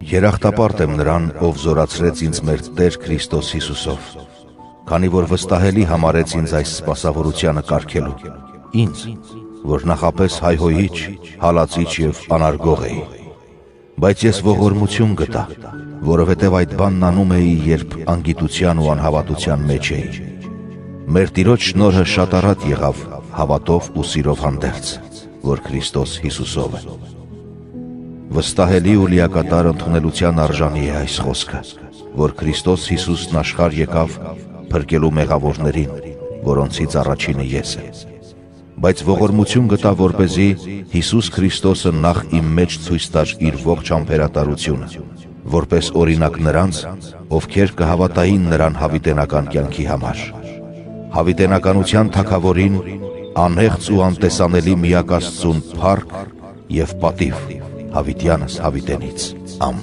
Երախտապարտ եմ նրան, ով զորացրեց ինձ մեր Տեր Քրիստոս Հիսուսով, քանի որ վստահելի համարեց ինձ այս սպասավորությանը կարգելու, ինձ, որ նախապես հայհոյիչ, հալածիչ և անարգող էի։ Բայց ես ողորմություն գտա, որովհետև այդ բանն անում էի, երբ անգիտության ու անհավատության մեջ էի։ Մեր Տիրոջ շնորհը շատ առատ եղավ հավատով ու սիրով հանդերձ, որ Քրիստոս Հիսուսով է։ Վստահելի ու լիակատար ընդունելության արժանի է այս խոսքը, որ Քրիստոս Հիսուսն աշխարհ եկավ փրկելու մեղավորներին, որոնցից առաջինը ես եմ։ Բայց ողորմություն գտա, որպեսզի Հիսուս Քրիստոսը նախ իմ մեջ ցույց տար իր ողջ համբերատարությունը, որպես օրինակ նրանց, ովքեր կհավատային նրան հավիտենական կյանքի համար։ Հավիտենականության թագավորին, անհեղձ ու անտեսանելի միակ Աստծուն փառք և պատիվ հավիտյանս հավիտենից։ Ամեն։